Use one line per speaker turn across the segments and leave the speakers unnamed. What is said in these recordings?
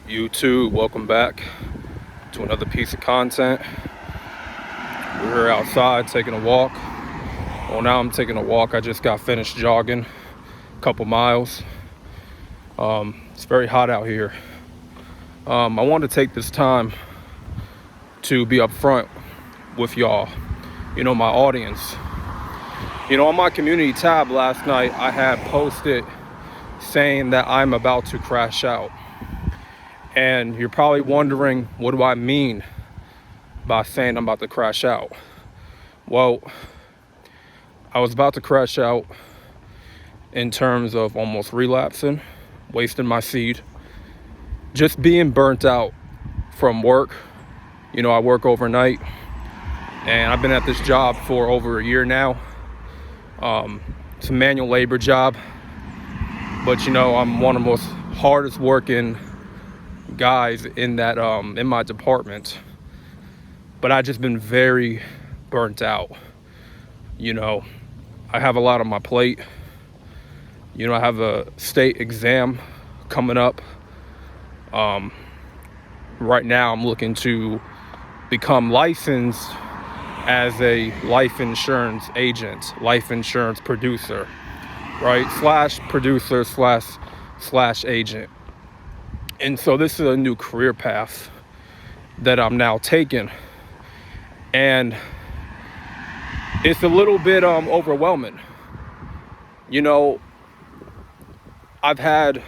YouTube, welcome back to another piece of content. We're outside taking a walk. Well, now I'm taking a walk. I just got finished jogging a couple miles. It's very hot out here. I wanted to take this time to be upfront with y'all, my audience. On my community tab last night, I had posted saying that I'm about to crash out. And you're probably wondering, what do I mean by saying I'm about to crash out? Well, I was about to crash out in terms of almost relapsing, wasting my seed, just being burnt out from work. I work overnight, and I've been at this job for over a year now. It's a manual labor job, but I'm one of the most hardest working guys in that in my department. But I just been very burnt out. I have a lot on my plate. I have a state exam coming up. Right now I'm looking to become licensed as a life insurance agent, life insurance producer, right? Slash producer slash agent. And so this is a new career path that I'm now taking. And it's a little bit overwhelming. I've had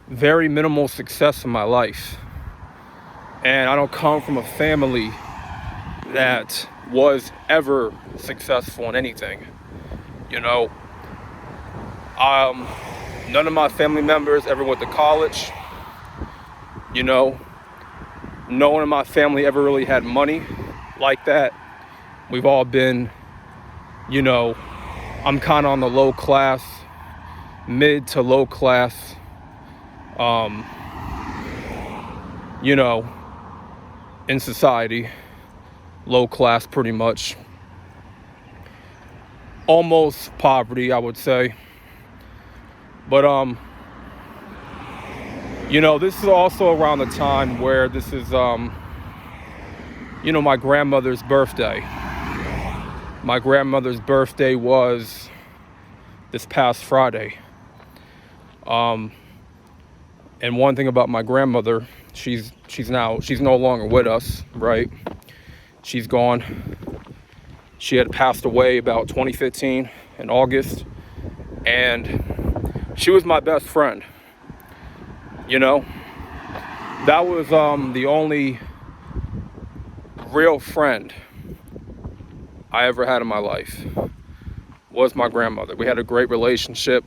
very minimal success in my life. And I don't come from a family that was ever successful in anything. None of my family members ever went to college. No one in my family ever really had money like that. We've all been, I'm kind of on the low class, mid to low class, in society, low class pretty much. Almost poverty, I would say. But, this is also around the time where this is, my grandmother's birthday. My grandmother's birthday was this past Friday. And one thing about my grandmother, she's no longer with us, right? She's gone. She had passed away about 2015 in August. And she was my best friend. That was the only real friend I ever had in my life, was my grandmother. We had a great relationship.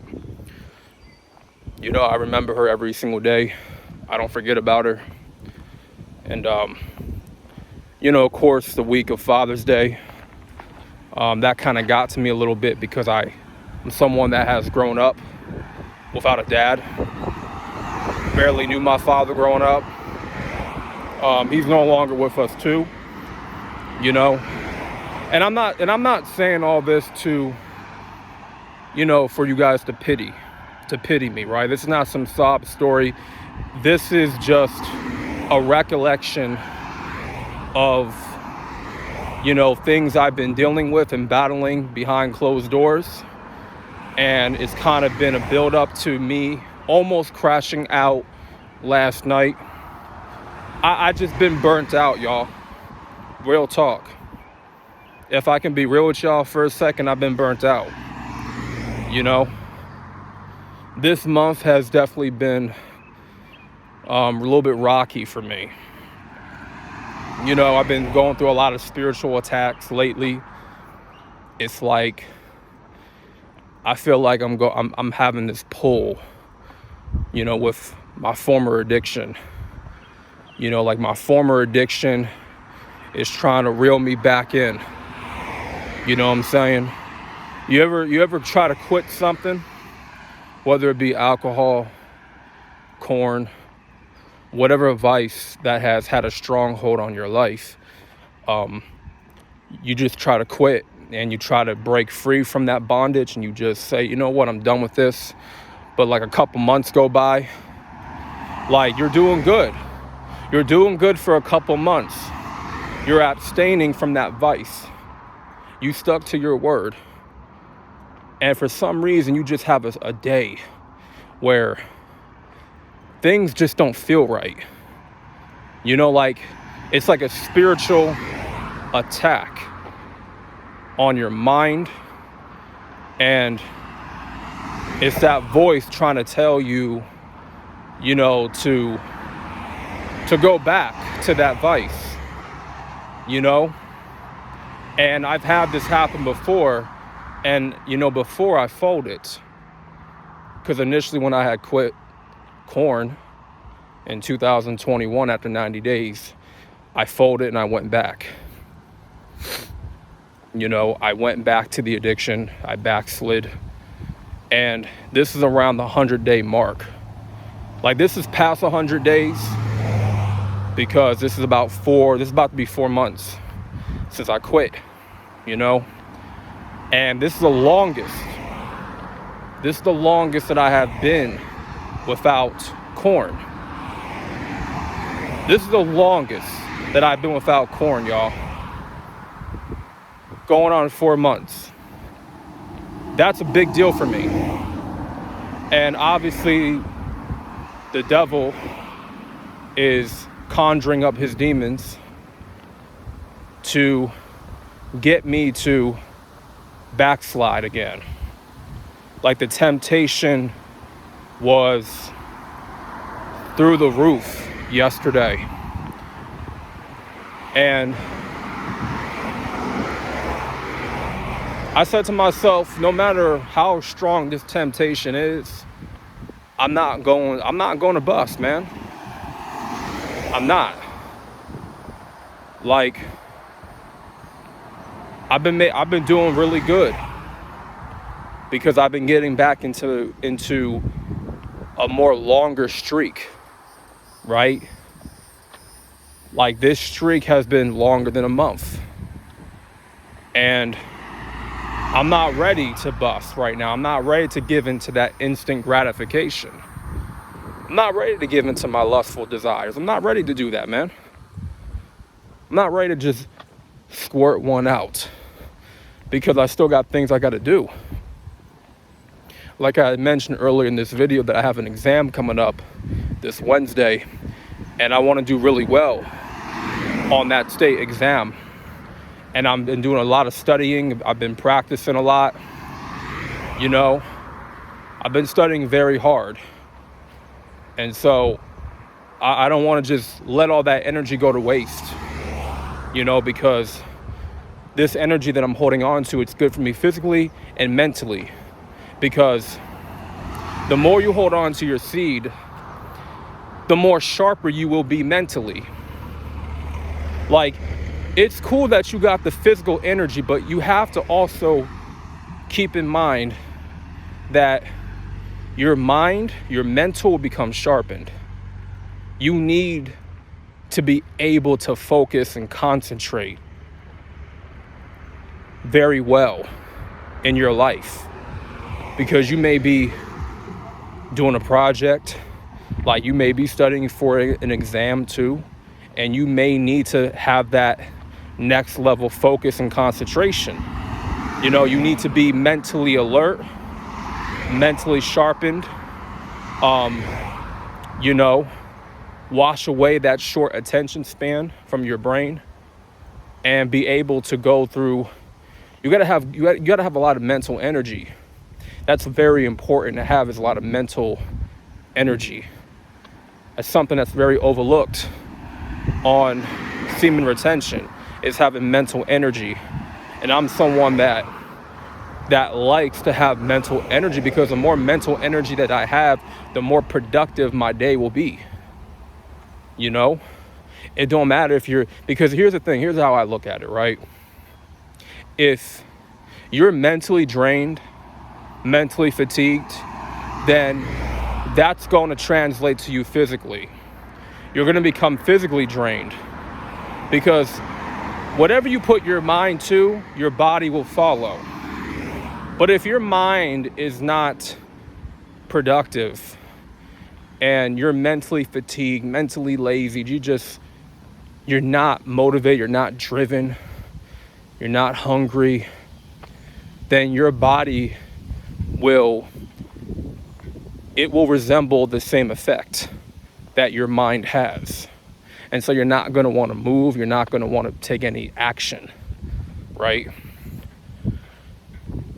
I remember her every single day. I don't forget about her. And, of course, the week of Father's Day, that kind of got to me a little bit because I'm someone that has grown up without a dad. Barely knew my father growing up. He's no longer with us too. And I'm not saying all this to, for you guys to pity me, right? This is not some sob story. This is just a recollection of, things I've been dealing with and battling behind closed doors. And it's kind of been a build up to me almost crashing out last night. I just been burnt out, y'all. Real talk. If I can be real with y'all for a second, I've been burnt out. This month has definitely been a little bit rocky for me. I've been going through a lot of spiritual attacks lately. It's like I feel like I'm having this pull, with my former addiction. Like my former addiction is trying to reel me back in. You know what I'm saying? You ever try to quit something, whether it be alcohol, corn, whatever vice that has had a stronghold on your life, you just try to quit and you try to break free from that bondage and you just say, you know what, I'm done with this. But like a couple months go by Like, you're doing good. You're doing good for a couple months. You're abstaining from that vice. You stuck to your word. And for some reason, you just have a day where things just don't feel right. You know, like, it's like a spiritual attack on your mind. And it's that voice trying to tell you, you know, to go back to that vice, you know? And I've had this happen before. And, you know, before I folded, because initially when I had quit corn in 2021 after 90 days, I folded and I went back. You know, I went back to the addiction. I backslid. And this is around the 100-day mark. Like, this is past 100 days because this is about to be 4 months since I quit, you know? And this is the longest that I have been without corn. This is the longest that I've been without corn, y'all. Going on 4 months. That's a big deal for me. And obviously, the devil is conjuring up his demons to get me to backslide again. Like, the temptation was through the roof yesterday. And I said to myself, no matter how strong this temptation is, I'm not going to bust, man. I'm not. Like, I've been doing really good because I've been getting back into a more longer streak, right? Like, this streak has been longer than a month. And I'm not ready to bust right now. I'm not ready to give into that instant gratification. I'm not ready to give into my lustful desires. I'm not ready to do that, man. I'm not ready to just squirt one out because I still got things I got to do. Like I mentioned earlier in this video, that I have an exam coming up this Wednesday, and I want to do really well on that state exam. And I've been doing a lot of studying. I've been practicing a lot. You know, I've been studying very hard. And so I don't want to just let all that energy go to waste, you know, because this energy that I'm holding on to, it's good for me physically and mentally. Because the more you hold on to your seed, the more sharper you will be mentally. Like, it's cool that you got the physical energy, but you have to also keep in mind that your mind, your mental will become sharpened. You need to be able to focus and concentrate very well in your life, because you may be doing a project, like you may be studying for an exam too, and you may need to have that next level focus and concentration. You know, you need to be mentally alert, mentally sharpened, you know, wash away that short attention span from your brain and be able to go through. You gotta have a lot of mental energy. That's very important to have, is a lot of mental energy. That's something that's very overlooked on semen retention, is having mental energy. And I'm someone that likes to have mental energy, because the more mental energy that I have, the more productive my day will be. You know, it don't matter if because here's the thing, here's how I look at it, right? If you're mentally drained, mentally fatigued, then that's going to translate to you physically. You're going to become physically drained, because whatever you put your mind to, your body will follow. But if your mind is not productive, and you're mentally fatigued, mentally lazy, you're not motivated, you're not driven, you're not hungry, then your body will resemble the same effect that your mind has. And so you're not going to want to move, you're not going to want to take any action, right?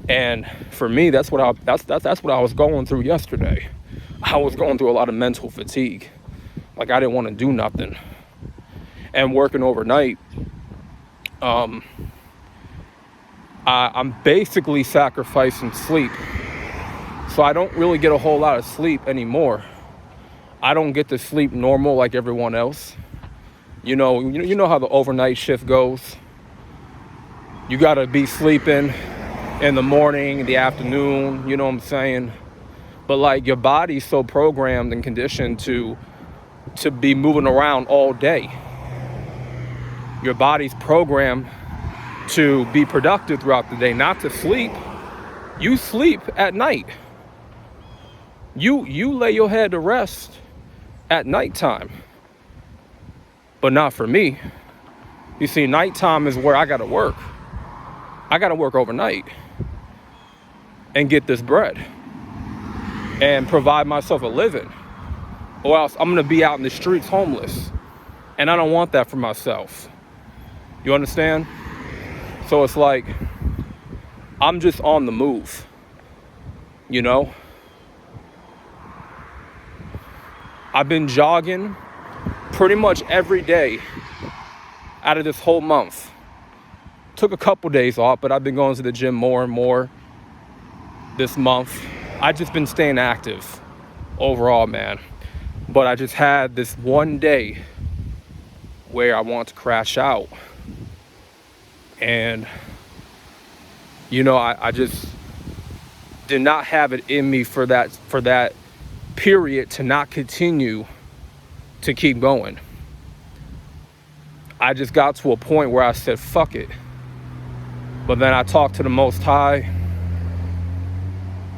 And for me, that's what I was going through yesterday. I was going through a lot of mental fatigue. Like, I didn't want to do nothing. And working overnight, I'm basically sacrificing sleep. So I don't really get a whole lot of sleep anymore. I don't get to sleep normal like everyone else. You know how the overnight shift goes. You gotta be sleeping in the morning, the afternoon, you know what I'm saying? But like, your body's so programmed and conditioned to be moving around all day. Your body's programmed to be productive throughout the day, not to sleep. You sleep at night. You lay your head to rest at nighttime. But not for me. You see, nighttime is where I gotta work. I gotta work overnight and get this bread and provide myself a living, or else I'm gonna be out in the streets homeless, and I don't want that for myself. You understand? So it's like, I'm just on the move, you know? I've been jogging pretty much every day out of this whole month. Took a couple days off, but I've been going to the gym more and more this month. I've just been staying active overall, man. But I just had this one day where I want to crash out. And, I just did not have it in me for that period to not continue to keep going. I just got to a point where I said, fuck it. But then I talked to the Most High.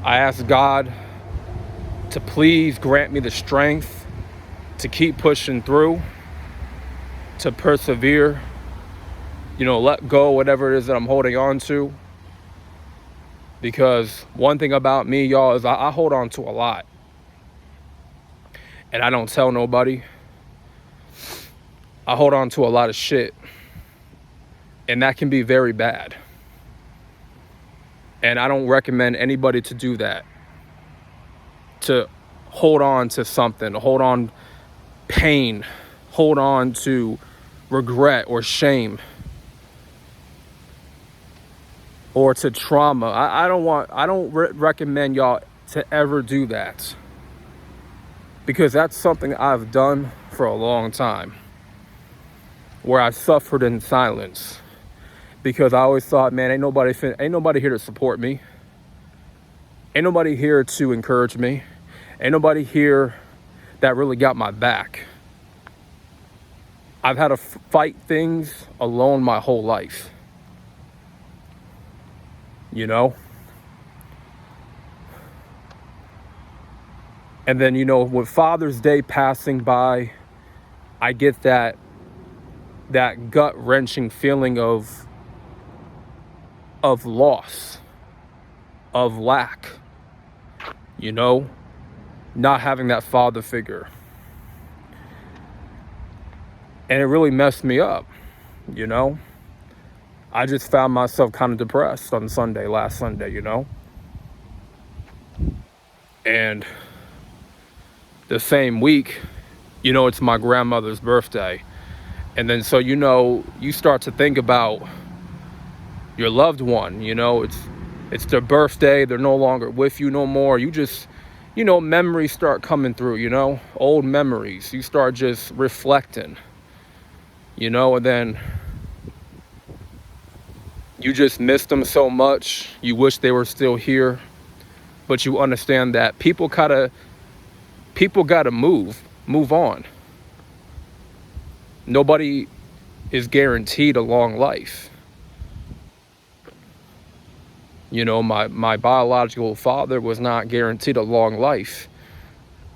I asked God to please grant me the strength to keep pushing through, to persevere, let go whatever it is that I'm holding on to. Because one thing about me, y'all, is I hold on to a lot. And I don't tell nobody. I hold on to a lot of shit. And that can be very bad. And I don't recommend anybody to do that. To hold on to something, to hold on pain, hold on to regret or shame, or to trauma. I don't recommend y'all to ever do that. Because that's something I've done for a long time, where I suffered in silence. Because I always thought, man, ain't nobody here to support me. Ain't nobody here to encourage me. Ain't nobody here that really got my back. I've had to fight things alone my whole life. And then, with Father's Day passing by, I get that gut-wrenching feeling of loss, of lack, not having that father figure. And it really messed me up, I just found myself kind of depressed on last Sunday, And the same week, it's my grandmother's birthday. And then so, you start to think about your loved one, it's their birthday, they're no longer with you no more. You just, memories start coming through, old memories. You start just reflecting, and then you just miss them so much. You wish they were still here, but you understand that people gotta move on. Nobody is guaranteed a long life. My biological father was not guaranteed a long life.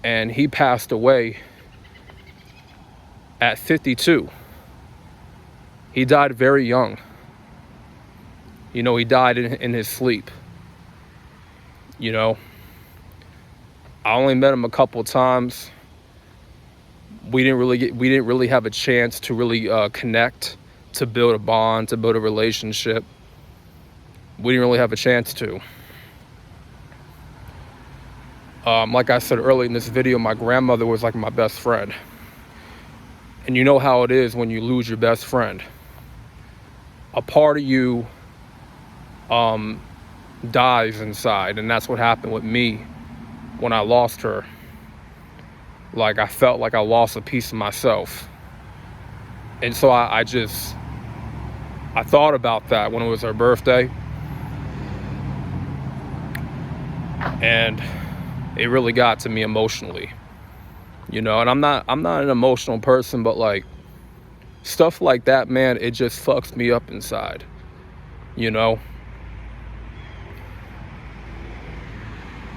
and he passed away at 52. He died very young. You know, he died in his sleep. You know, I only met him a couple times. We didn't really have a chance to really connect, to build a bond, to build a relationship. We didn't really have a chance to. Like I said earlier in this video, my grandmother was like my best friend. And you know how it is when you lose your best friend. A part of you dies inside, and that's what happened with me when I lost her. Like, I felt like I lost a piece of myself. And so I thought about that when it was her birthday. And it really got to me emotionally. You know, and I'm not an emotional person, but like stuff like that, man, it just fucks me up inside. You know?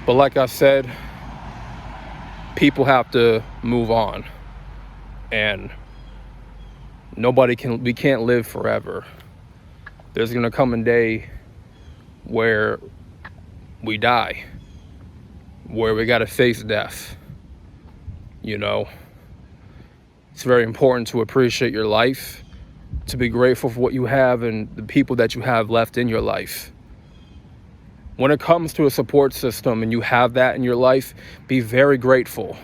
But like I said, people have to move on. And we can't live forever. There's gonna come a day where we die, where we gotta face death. You know, it's very important to appreciate your life, to be grateful for what you have and the people that you have left in your life. When it comes to a support system and you have that in your life, be very grateful.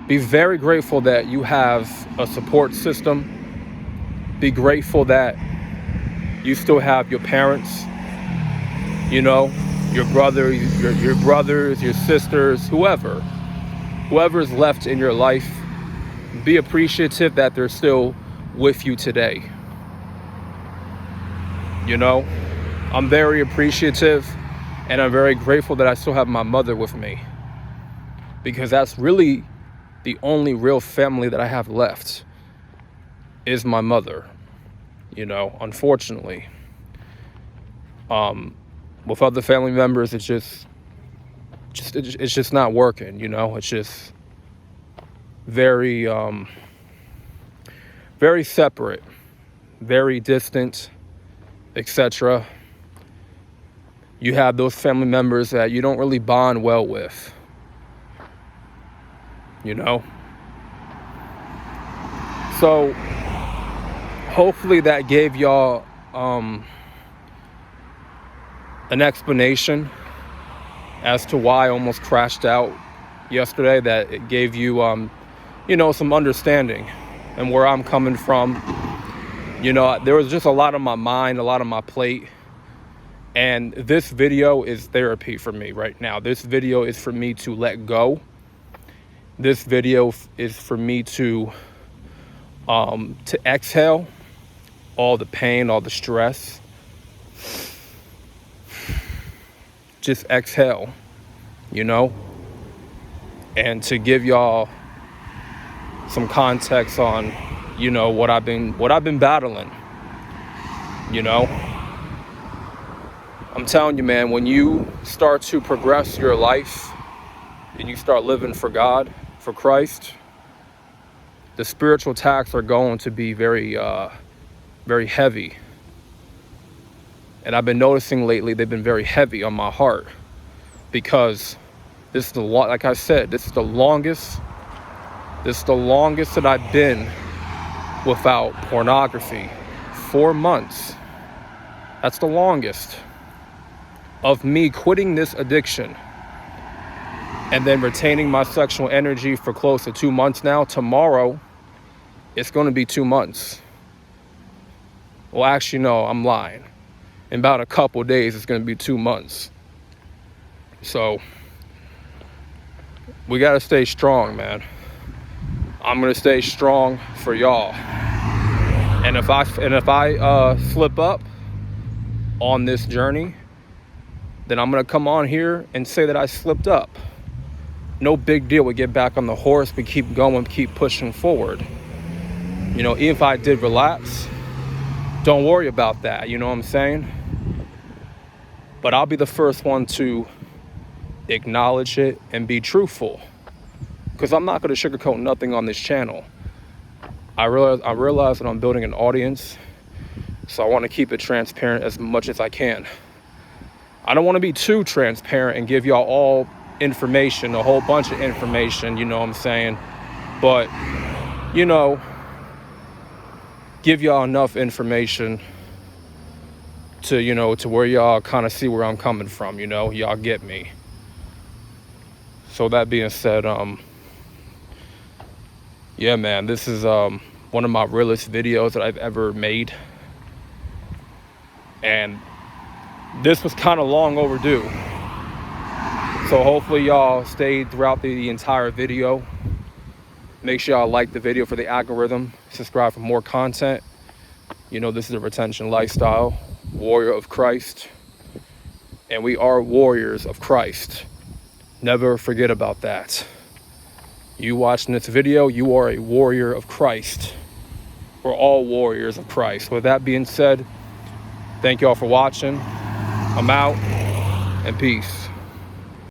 Be very grateful that you have a support system. Be grateful that you still have your parents, you know, your brothers, your sisters, whoever's left in your life. Be appreciative that they're still with you today. You know, I'm very appreciative, and I'm very grateful that I still have my mother with me, because that's really the only real family that I have left is my mother. You know, unfortunately, with other family members, it's just not working. You know, it's just very very separate, very distant, etc. You have those family members that you don't really bond well with, you know? So hopefully that gave y'all an explanation as to why I almost crashed out yesterday, that it gave you you know, some understanding and where I'm coming from. You know, there was just a lot on my mind, a lot on my plate. And this video is therapy for me right now. This video is for me to let go. This video is for me to exhale all the pain, all the stress. Just exhale, you know? And to give y'all some context on, you know, what I've been battling, you know? I'm telling you, man, when you start to progress your life and you start living for God, for Christ, the spiritual attacks are going to be very, very heavy. And I've been noticing lately they've been very heavy on my heart, because this is like I said, this is the longest that I've been without pornography. 4 months. That's the longest of me quitting this addiction and then retaining my sexual energy for close to 2 months now. Tomorrow, it's going to be 2 months. Well, actually, no, I'm lying. In about a couple days, it's going to be 2 months. So we got to stay strong, man. I'm going to stay strong for y'all. And if I slip up on this journey, then I'm going to come on here and say that I slipped up. No big deal. We get back on the horse. We keep going, keep pushing forward. You know, even if I did relapse, don't worry about that. You know what I'm saying? But I'll be the first one to acknowledge it, and be truthful. Because I'm not going to sugarcoat nothing on this channel. I realize that I'm building an audience, so I want to keep it transparent as much as I can. I don't want to be too transparent and give y'all all information, a whole bunch of information, you know what I'm saying? But, you know, give y'all enough information to, you know, to where y'all kind of see where I'm coming from, you know, y'all get me. So that being said, yeah, man, this is one of my realest videos that I've ever made. And this was kind of long overdue. So hopefully y'all stayed throughout the entire video. Make sure y'all like the video for the algorithm. Subscribe for more content. You know, this is a retention lifestyle, warrior of Christ. And we are warriors of Christ. Never forget about that. You watching this video, you are a warrior of Christ. We're all warriors of Christ. With that being said, thank y'all for watching. I'm out, and peace.